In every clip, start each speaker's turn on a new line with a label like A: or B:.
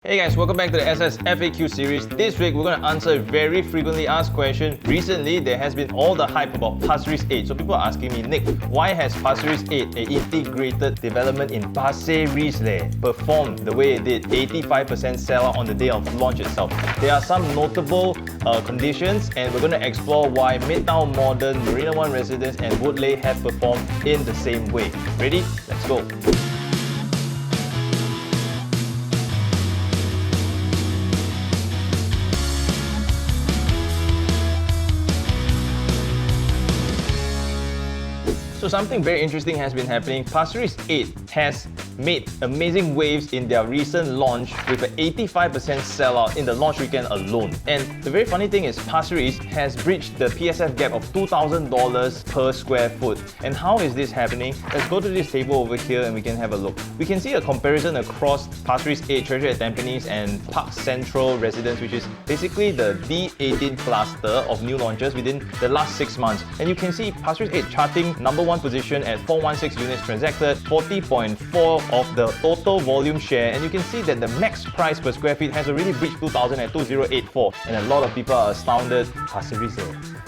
A: Hey guys, welcome back to the SS FAQ series. This week we're going to answer a very frequently asked question. Recently there has been all the hype about Pasir Ris 8. So people are asking me, Nick, why has Pasir Ris 8, an integrated development in Pasir Ris, performed the way it did, 85% sellout on the day of launch itself? There are some notable conditions, and we're going to explore why Midtown Modern, Marina One Residence and Woodleigh have performed in the same way. Ready? Let's go. So something very interesting has been happening. Pasir Ris 8 has made amazing waves in their recent launch with an 85% sellout in the launch weekend alone. And the very funny thing is Pasir Ris has breached the PSF gap of $2,000 per square foot. And how is this happening? Let's go to this table over here and we can have a look. We can see a comparison across Pasir Ris 8, Treasure at Tampines and Park Central Residence, which is basically the D18 cluster of new launches within the last 6 months. And you can see Pasir Ris 8 charting #1 position at 416 units transacted, 40.4 of the total volume share, and you can see that the max price per square feet has already breached 2,000 at 2,084, and a lot of people are astounded. Pasir Ris.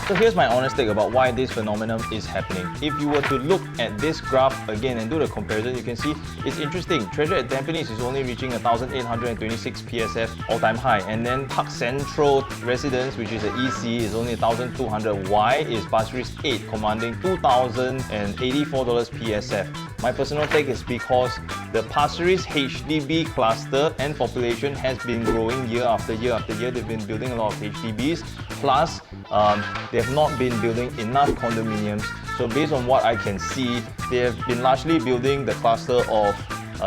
A: So here's my honest take about why this phenomenon is happening. If you were to look at this graph again and do the comparison, you can see it's interesting. Treasure at Tampines is only reaching 1,826 PSF all-time high, and then Park Central Residence, which is the 𝗍𝗗𝗄, is only 1,200. Why is Pasir Ris 8 commanding $2,084 PSF? My personal take is because the Pasir Ris HDB cluster and population has been growing year after year after year. They've been building a lot of HDBs, plus they have not been building enough condominiums. So based on what I can see, they have been largely building the cluster of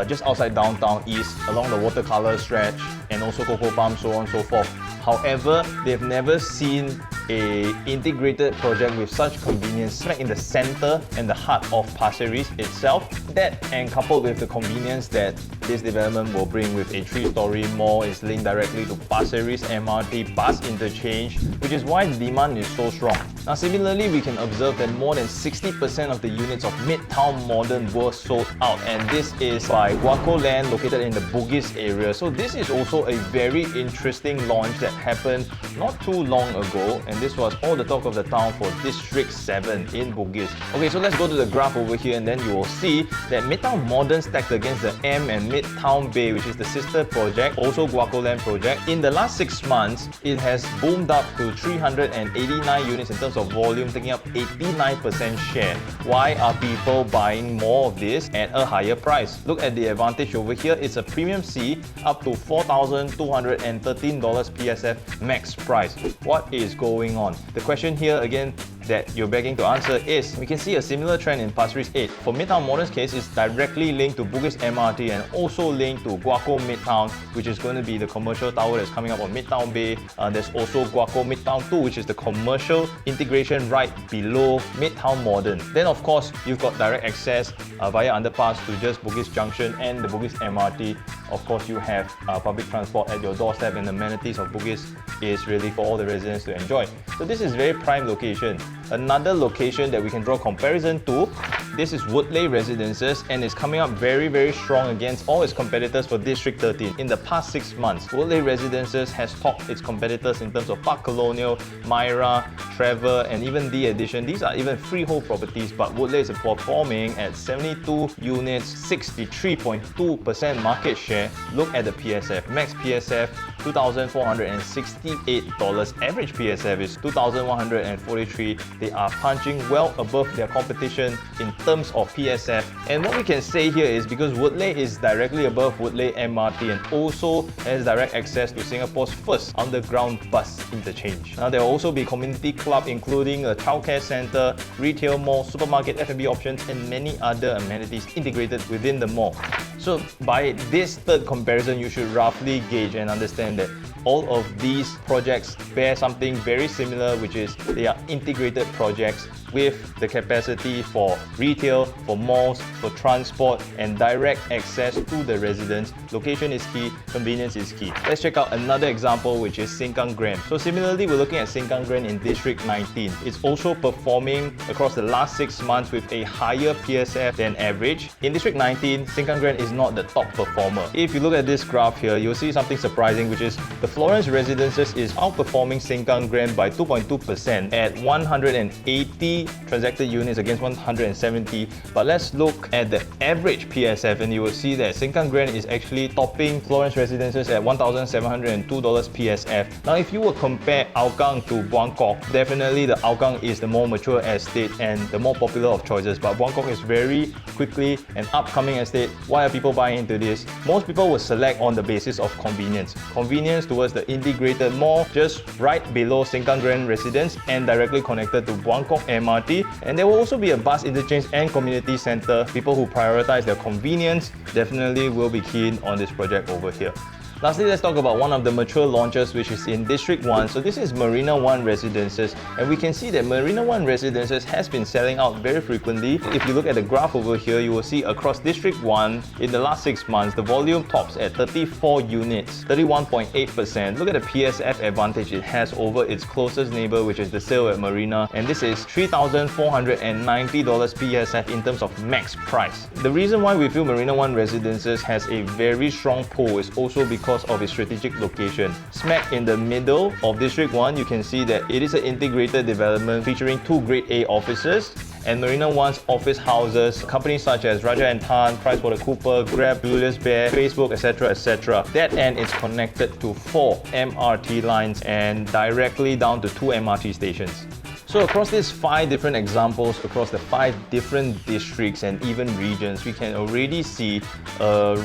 A: just outside downtown east, along the watercolor stretch, and also 𝗂𝗶𝗏, so on and so forth. However, they've never seen a integrated project with such convenience smack in the center and the heart of Pasir Ris itself. That, and coupled with the convenience that this development will bring with a 3-story mall, is linked directly to Pasir Ris MRT bus interchange, which is why the demand is so strong. Now similarly, we can observe that more than 60% of the units of Midtown Modern were sold out, and this is by 𝗏𝗏𝗏 Land located in the Bugis area. So this is also a very interesting launch that happened not too long ago, and this was all the talk of the town for District 7 in Bugis. Okay, so let's go to the graph over here, and then you will see that Midtown Modern stacked against the M and Midtown Bay, which is the sister project, also 𝗏𝗏𝗏 Land project. In the last 6 months, it has boomed up to 389 units in terms of volume, taking up 89% share. Why are people buying more of this at a higher price? Look at the advantage over here. It's a premium C up to $4,213 PSF max price. What is going on? The question here again that you're begging to answer is, we can see a similar trend in Pasir Ris 8. For Midtown Modern's case, it's directly linked to Bugis MRT and also linked to 𝗏𝗏𝗏 Midtown, which is going to be the commercial tower that's coming up on Midtown Bay. There's also 𝗏𝗏𝗏 Midtown 2, which is the commercial integration right below Midtown Modern. Then of course, you've got direct access via underpass to just Bugis Junction and the Bugis MRT. Of course, you have public transport at your doorstep, and the amenities of Bugis is really for all the residents to enjoy. So this is very prime location. Another location that we can draw comparison to, this is Woodleigh Residences, and it's coming up very, very strong against all its competitors for District 13. In the past 6 months, Woodleigh Residences has topped its competitors in terms of Park Colonial, Myra, Trevor, and even The Edition. These are even freehold properties, but Woodleigh is performing at 72 units, 63.2% market share. Look at the PSF. Max PSF, $2,468. Average PSF is $2,143. They are punching well above their competition in terms of PSF. And what we can say here is, because Woodleigh is directly above Woodleigh MRT and also has direct access to Singapore's first underground bus interchange. Now there will also be community club, including a childcare center, retail mall, supermarket, F&B options, and many other amenities integrated within the mall. So by this third comparison, you should roughly gauge and understand that all of these projects bear something very similar, which is they are integrated projects with the capacity for retail, for malls, for transport, and direct access to the residents. Location is key, convenience is key. Let's check out another example, which is Sengkang Grand. So similarly, we're looking at Sengkang Grand in District 19. It's also performing across the last 6 months with a higher PSF than average. In District 19, Sengkang Grand is not the top performer. If you look at this graph here, you'll see something surprising, which is the Florence Residences is outperforming Sengkang Grand by 2.2% at 180 transacted units against 170. But let's look at the average PSF and you will see that Sengkang Grand is actually topping Florence Residences at $1,702 PSF. Now, if you were compare Hougang to Buangkok, definitely the Hougang is the more mature estate and the more popular of choices, but Buangkok is very quickly an upcoming estate. Why are people buying into this? Most people will select on the basis of convenience. Convenience towards the integrated mall just right below Sengkang Grand Residence and directly connected to Buangkok MRT. And there will also be a bus interchange and community center. People who prioritize their convenience definitely will be keen on this project over here. Lastly, let's talk about one of the mature launches, which is in District 1. So this is Marina 1 Residences, and we can see that Marina 1 Residences has been selling out very frequently. If you look at the graph over here, you will see across District 1, in the last 6 months, the volume tops at 34 units, 31.8%. Look at the PSF advantage it has over its closest neighbor, which is the sale at Marina, and this is $3,490 PSF in terms of max price. The reason why we feel Marina 1 Residences has a very strong pull is also because of its strategic location. Smack in the middle of District 1, you can see that it is an integrated development featuring 2 Grade A offices, and Marina 1's office houses companies such as Raja & Tan, 𝗏𝗏𝗏𝗏, Grab, Julius Baer, Facebook, etc, etc. That end is connected to 4 MRT lines and directly down to 2 MRT stations. So across these 5 different examples, across the 5 different districts and even regions, we can already see a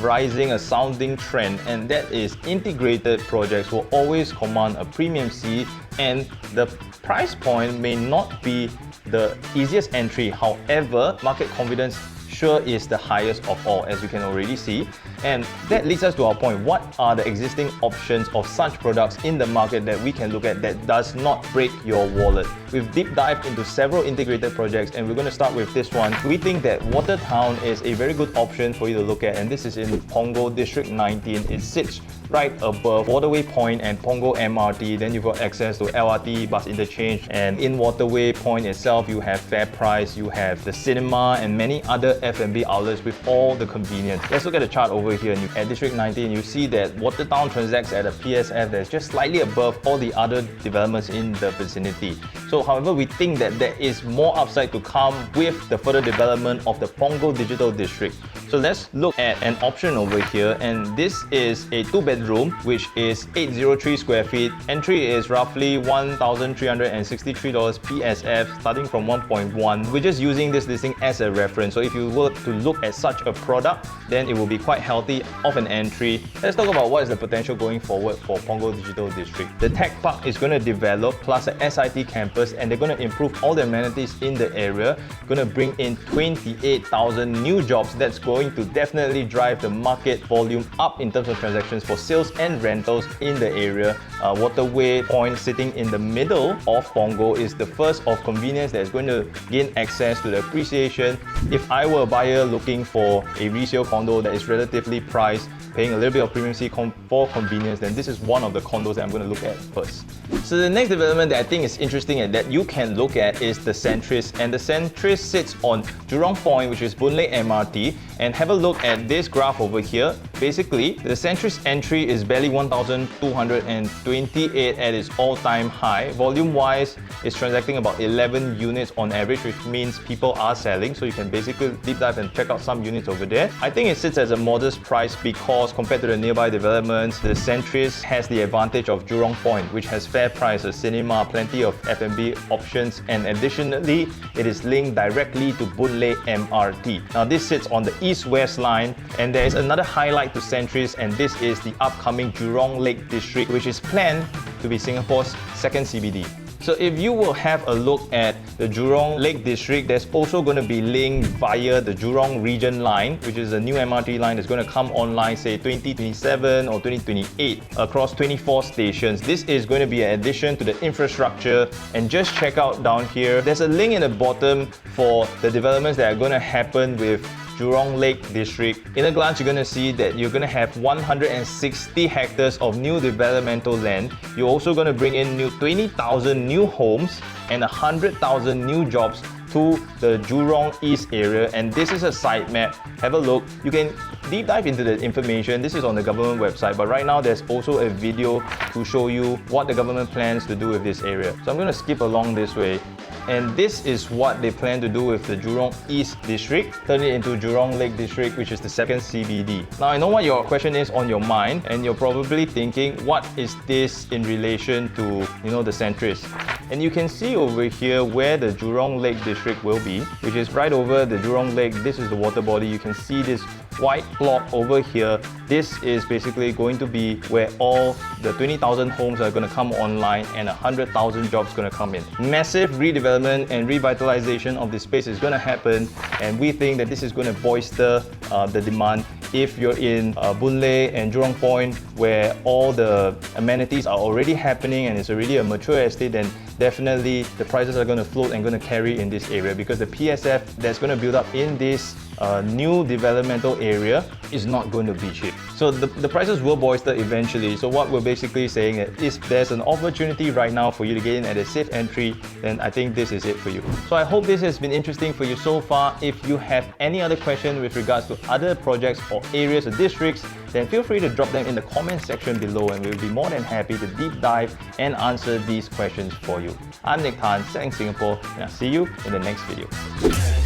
A: sounding trend, and that is integrated projects will always command a premium C, and the price point may not be the easiest entry. However, market confidence sure is the highest of all, as you can already see. And that leads us to our point. What are the existing options of such products in the market that we can look at that does not break your wallet? We've deep dived into several integrated projects, and we're going to start with this one. We think that Watertown is a very good option for you to look at, and this is in Punggol District 19. It sits right above Waterway Point and Punggol MRT. Then you've got access to LRT, bus interchange, and in Waterway Point itself, you have FairPrice, you have the cinema, and many other F&B outlets with all the convenience. Let's look at the chart over here. And at District 19, you see that Watertown transacts at a PSF that's just slightly above all the other developments in the vicinity. So, however, we think that there is more upside to come with the further development of the Punggol Digital District. So let's look at an option over here, and this is a 2-bedroom, which is 803 square feet. Entry is roughly $1,363 PSF, starting from 1.1. We're just using this listing as a reference. So if you were to look at such a product, then it will be quite healthy of an entry. Let's talk about what is the potential going forward for Punggol Digital District. The tech park is going to develop, plus a SIT campus, and they're going to improve all the amenities in the area. Going to bring in 28,000 new jobs. That's going to definitely drive the market volume up in terms of transactions for sales and rentals in the area. Waterway Point, sitting in the middle of Punggol, is the first of convenience that is going to gain access to the appreciation. If I were a buyer looking for a resale condo that is relatively priced, paying a little bit of premium C for convenience, then this is one of the condos that I'm going to look at first. So the next development that I think is interesting and that you can look at is the Centrist. And the Centrist sits on Jurong Point, which is Boon Lay MRT. And have a look at this graph over here. Basically, the Centrist entry is barely 1,228 at its all-time high. Volume-wise, it's transacting about 11 units on average, which means people are selling. So you can basically deep dive and check out some units over there. I think it sits as a modest price because compared to the nearby developments, the Centrist has the advantage of Jurong Point, which has fair price, a cinema, plenty of F&B options, and additionally, it is linked directly to Boon Lay MRT. Now, this sits on the east-west line, and there is another highlight to Centrist, and this is the upcoming Jurong Lake District, which is planned to be Singapore's second CBD. So if you will have a look at the Jurong Lake District, there's also going to be linked via the Jurong Region line, which is a new MRT line that's going to come online, say 2027 or 2028 across 24 stations. This is going to be an addition to the infrastructure. And just check out down here, there's a link in the bottom for the developments that are going to happen with Jurong Lake District. In a glance, you're going to see that you're going to have 160 hectares of new developmental land. You're also going to bring in 20,000 new homes and 100,000 new jobs to the Jurong East area. And this is a site map. Have a look. You can deep dive into the information. This is on the government website, but right now there's also a video to show you what the government plans to do with this area. So I'm going to skip along this way. And this is what they plan to do with the Jurong East District, turn it into Jurong Lake District, which is the second CBD. Now, I know what your question is on your mind, and you're probably thinking, what is this in relation to, the centrist? And you can see over here where the Jurong Lake District will be, which is right over the Jurong Lake. This is the water body. You can see this white block over here. This is basically going to be where all the 20,000 homes are going to come online and 100,000 jobs going to come in. Massive redevelopment and revitalization of this space is going to happen, and we think that this is going to bolster the demand. If you're in Woodleigh and Jurong Point, where all the amenities are already happening and it's already a mature estate, then definitely the prices are going to float and going to carry in this area, because the PSF that's going to build up in this new developmental area is not going to be cheap. So the prices will bolster eventually. So what we're basically saying is, if there's an opportunity right now for you to get in at a safe entry, then I think this is it for you. So I hope this has been interesting for you so far. If you have any other questions with regards to other projects or areas or districts, then feel free to drop them in the comment section below, and we'll be more than happy to deep dive and answer these questions for you. I'm Nick Tan, Setting Singapore, and I'll see you in the next video.